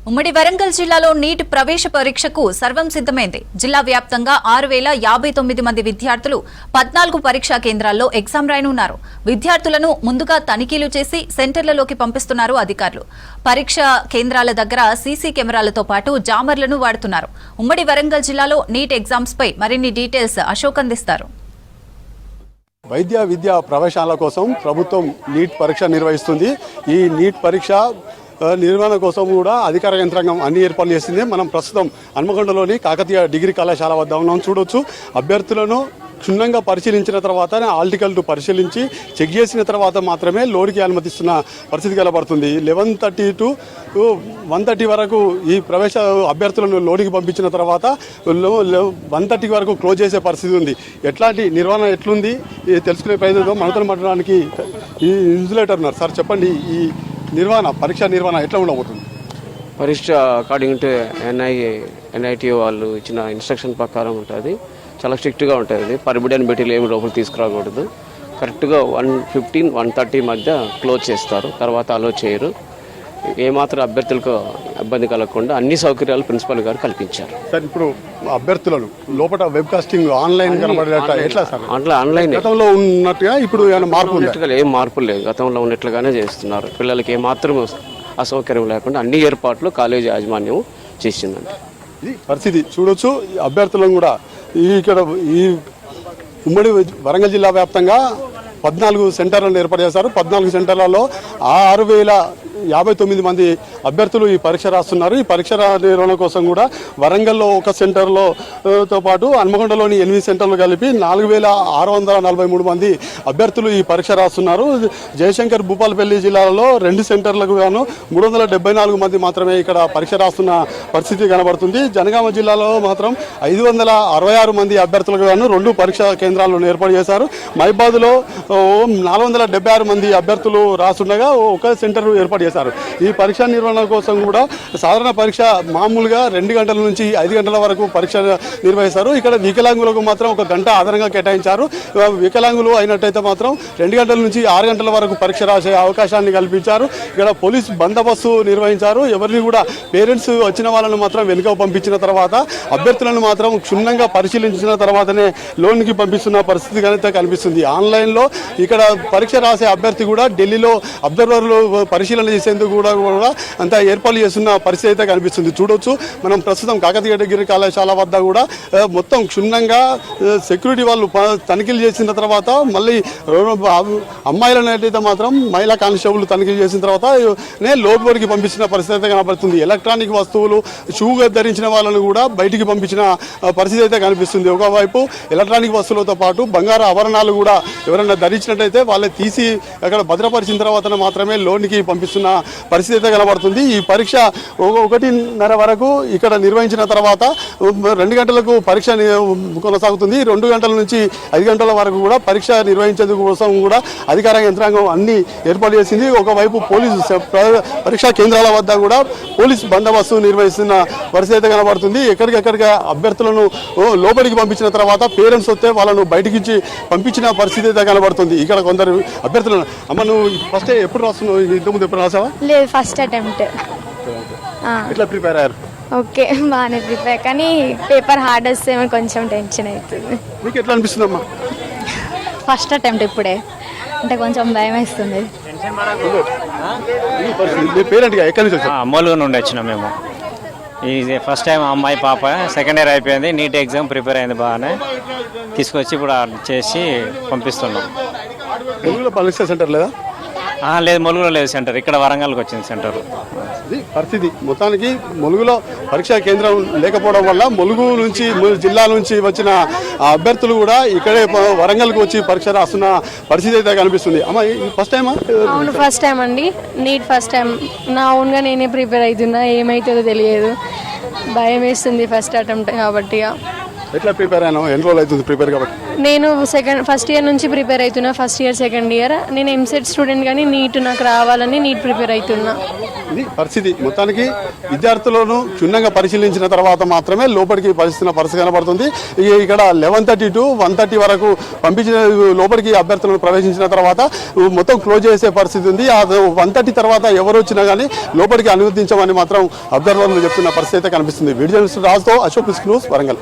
ఉమ్మడి వరంగల్ జిల్లాలో నీట్ ప్రవేశ పరీక్షకు సర్వం సిద్ధమైంది. జిల్లా వ్యాప్తంగా 6059 మంది విద్యార్థులు 14 పరీక్షా కేంద్రాల్లో ఎగ్జామ్ రాయనున్నారు. విద్యార్థులను ముందుగా తనిఖీలు చేసి సెంటర్లలోకి పంపిస్తున్నారు అధికారులు. పరీక్షా కేంద్రాల దగ్గర సీసీ కెమెరాలతో పాటు జామర్లను వాడుతున్నారు. ఉమ్మడి వరంగల్ జిల్లాలో నీట్ ఎగ్జామ్స్ పై మరిన్ని డీటెయిల్స్ అశోక్ అందిస్తారు. వైద్య విద్యా ప్రవేశాల కోసం ప్రభుత్వం నీట్ పరీక్ష నిర్వహిస్తుంది. ఈ నీట్ పరీక్ష నిర్వహణ కోసం కూడా అధికార యంత్రాంగం అన్ని ఏర్పాట్లు చేసింది. మనం ప్రస్తుతం హన్మకొండలోని కాకతీయ డిగ్రీ కళాశాల వద్ద ఉన్నాం. చూడొచ్చు, అభ్యర్థులను క్షుణ్ణంగా పరిశీలించిన తర్వాత ఆల్టికల్ టు పరిశీలించి చెక్ చేసిన తర్వాత మాత్రమే లోడ్కి అనుమతిస్తున్న పరిస్థితి కనబడుతుంది. 11:30 to 1:30 వరకు ఈ ప్రవేశ అభ్యర్థులను లోడ్కి పంపించిన తర్వాత 1:30 వరకు క్లోజ్ చేసే పరిస్థితి ఉంది. ఎట్లాంటి నిర్వహణ ఎట్లుంది తెలుసుకునే ప్రయత్నంలో మనతో మాట్లాడడానికి ఈ ఇన్సులేటర్ ఉన్నారు. సార్ చెప్పండి, ఈ నిర్వహణ పరీక్ష నిర్వహణ ఎట్లా ఉండబోతుంది? పరీక్ష అకార్డింగ్ టు ఎన్ఐటి వాళ్ళు ఇచ్చిన ఇన్స్ట్రక్షన్ ప్రకారం ఉంటుంది. చాలా స్ట్రిక్ట్గా ఉంటుంది. పర్మిడెన్ మెటీరియల్ ఏమి లోపల తీసుకురాకూడదు. కరెక్ట్గా 1:15, 1:30 మధ్య క్లోజ్ చేస్తారు. తర్వాత అలో చేయరు. ఏమాత్రం అభ్యర్థులకు ఇబ్బంది కలగకుండా అన్ని సౌకర్యాలు ప్రిన్సిపల్ గారు కల్పించారు. సార్, ఇప్పుడు అభ్యర్థులను లోపల వెబ్ కాస్టింగ్ ఆన్లైన్ ఎట్లా సార్? ఆన్లైన్ గతంలో ఉన్నట్టుగా ఇప్పుడు మార్పు ఏం మార్పులు లేదు. గతంలో ఉన్నట్లుగానే చేస్తున్నారు. పిల్లలకి ఏమాత్రం అసౌకర్యం లేకుండా అన్ని ఏర్పాట్లు కాలేజీ యాజమాన్యం చేసిందండి. ఇది పరిస్థితి చూడొచ్చు. అభ్యర్థులను కూడా ఇక్కడ ఈ ఉమ్మడి వరంగల్ జిల్లా వ్యాప్తంగా 14 సెంటర్లను ఏర్పాటు చేశారు. 14 సెంటర్లలో 6059 మంది అభ్యర్థులు ఈ పరీక్ష రాస్తున్నారు. ఈ పరీక్ష నిర్వహణ కోసం కూడా వరంగల్లో ఒక సెంటర్లో తో పాటు హన్మకొండలోని 8 సెంటర్లు కలిపి 4643 మంది అభ్యర్థులు ఈ పరీక్ష రాస్తున్నారు. జయశంకర్ భూపాలపల్లి జిల్లాలో 2 సెంటర్లకు గాను 374 మంది మాత్రమే ఇక్కడ పరీక్ష రాస్తున్న పరిస్థితి కనబడుతుంది. జనగామ జిల్లాలో మాత్రం 566 మంది అభ్యర్థులకు గాను 2 పరీక్షా కేంద్రాలను ఏర్పాటు చేశారు. మహిబాద్లో 476 మంది అభ్యర్థులు రాస్తుండగా ఒక సెంటర్ ఏర్పాటు చేశారు. ఈ పరీక్ష నిర్వహణ కోసం కూడా సాధారణ పరీక్ష మామూలుగా 2 గంటల నుంచి 5 గంటల వరకు పరీక్ష నిర్వహిస్తారు. ఇక్కడ వికలాంగులకు మాత్రం 1 గంట అదనంగా కేటాయించారు. వికలాంగులు అయినట్టయితే మాత్రం 2 గంటల నుంచి 6 గంటల వరకు పరీక్ష రాసే అవకాశాన్ని కల్పించారు. ఇక్కడ పోలీస్ బందోబస్తు నిర్వహించారు. ఎవరిని కూడా పేరెంట్స్ వచ్చిన వాళ్ళను మాత్రం వెనుక పంపించిన తర్వాత అభ్యర్థులను మాత్రం క్షుణ్ణంగా పరిశీలించిన తర్వాతనే లోన్కి పంపిస్తున్న పరిస్థితి అయితే కనిపిస్తుంది. ఆన్లైన్లో ఇక్కడ పరీక్ష రాసే అభ్యర్థి కూడా ఢిల్లీలో అబ్జర్వర్లు పరిశీలన చేసేందుకు కూడా అంత ఏర్పాట్లు చేస్తున్న పరిస్థితి అయితే కనిపిస్తుంది. చూడొచ్చు, మనం ప్రస్తుతం కాకతీయ డిగ్రీ కళాశాల వద్ద కూడా మొత్తం క్షుణ్ణంగా సెక్యూరిటీ వాళ్ళు తనిఖీలు చేసిన తర్వాత మళ్ళీ అమ్మాయిలను అయితే మాత్రం మహిళా కానిస్టేబుల్ తనిఖీలు చేసిన తర్వాత లోపలికి పంపించిన పరిస్థితి అయితే కనబడుతుంది. ఎలక్ట్రానిక్ వస్తువులు, షూ ధరించిన వాళ్ళను కూడా బయటికి పంపించిన పరిస్థితి అయితే కనిపిస్తుంది. ఒకవైపు ఎలక్ట్రానిక్ వస్తువులతో పాటు బంగారు ఆభరణాలు కూడా ఎవరైనా ధరించినట్టయితే వాళ్ళే తీసి అక్కడ భద్రపరిచిన తర్వాత మాత్రమే లోన్కి పంపిస్తున్న పరిస్థితి అయితే కనబడుతుంది. ఈ పరీక్ష 1:30 వరకు ఇక్కడ నిర్వహించిన తర్వాత 2 గంటలకు పరీక్ష కొనసాగుతుంది. 2 గంటల నుంచి 5 గంటల వరకు కూడా పరీక్ష నిర్వహించేందుకు కోసం కూడా అధికార యంత్రాంగం అన్ని ఏర్పాటు చేసింది. ఒకవైపు పోలీసు పరీక్షా కేంద్రాల వద్ద కూడా పోలీస్ బందోబస్తు నిర్వహిస్తున్న పరిస్థితి అయితే కనబడుతుంది. ఎక్కడికెక్కడికి అభ్యర్థులను లోపలికి పంపించిన తర్వాత పేరెంట్స్ వస్తే వాళ్ళను బయటికి ఇచ్చి పంపించిన పరిస్థితి అయితే కనబడుతుంది. ఇక్కడ కొందరు అభ్యర్థులను, అమ్మ నువ్వు ఫస్ట్ ఎప్పుడు రాస్తున్నావు? ఇంతకుముందు ఎప్పుడు రాసావా? లేదు, ఫస్ట్ అటెంప్ట్. ఎట్లా ప్రిపేర్ అయ్యారు? ఓకే, బాగానే ప్రిపేర్, కానీ పేపర్ హార్డ్ వస్తే కొంచెం టెన్షన్ అవుతుంది. మీకు ఎట్లా అనిపిస్తుందమ్మా? ఫస్ట్ అటెంప్ట్ ఇప్పుడే, అంటే కొంచెం భయం వేస్తుంది. పేరెంట్గా ఎక్కడి నుంచి వచ్చారు? అమ్మోలుగా నుండి వచ్చినాం మేము. ఇది ఫస్ట్ టైం అమ్మాయి పాప సెకండ్ ఇయర్ అయిపోయింది. నీట్ ఎగ్జామ్ ప్రిపేర్ అయింది బాగానే. తీసుకొచ్చి ఇప్పుడు చేసి పంపిస్తున్నాం. పరీక్ష సెంటర్ లేదా? లేదు, ములుగులో లేదు సెంటర్. ఇక్కడ వరంగల్కి వచ్చింది సెంటర్. ఇది పరిస్థితి. మొత్తానికి ములుగులో పరీక్షా కేంద్రం లేకపోవడం వల్ల ములుగు నుంచి జిల్లా నుంచి వచ్చిన అభ్యర్థులు కూడా ఇక్కడే వరంగల్కి వచ్చి పరీక్ష రాస్తున్న పరిస్థితి అయితే కనిపిస్తుంది. అమ్మ, ఫస్ట్ టైమా? అవును, ఫస్ట్ టైం అండి. Neat first time. నా ఓన్గా నేనే ప్రిపేర్ అవుతున్నా. ఏమవుతుందో తెలియదు, భయం వేస్తుంది ఫస్ట్ అటెంప్ట్ కాబట్టి. ఎట్లా ప్రిపేర్ అయినా ఎన్ని రోజులు అవుతుంది ప్రిపేర్ కాబట్టి? నేను ఫస్ట్ ఇయర్ నుంచి ప్రిపేర్ అవుతున్నా, ఫస్ట్ ఇయర్ సెకండ్ ఇయర్. నేను ఎంసెట్ స్టూడెంట్ కానీ నీట్ నాకు రావాలని నీట్ ప్రిపేర్ అవుతున్నా. ఇది పరిస్థితి. మొత్తానికి విద్యార్థులను క్షుణ్ణంగా పరిశీలించిన తర్వాత మాత్రమే లోపలికి పరిస్థితి కనబడుతుంది. ఇక్కడ 11:30 to 1:30 వరకు పంపించిన లోపలికి అభ్యర్థులను ప్రవేశించిన తర్వాత మొత్తం క్లోజ్ చేసే పరిస్థితి ఉంది. ఆ 1:30 తర్వాత ఎవరు వచ్చినా కానీ లోపలికి అనుమతించమని మాత్రం అభ్యర్థులు చెప్తున్న పరిస్థితి అయితే కనిపిస్తుంది. వీడియో జర్నలిస్ట్ రాజుతో అశోక్ న్యూస్ వరంగల్.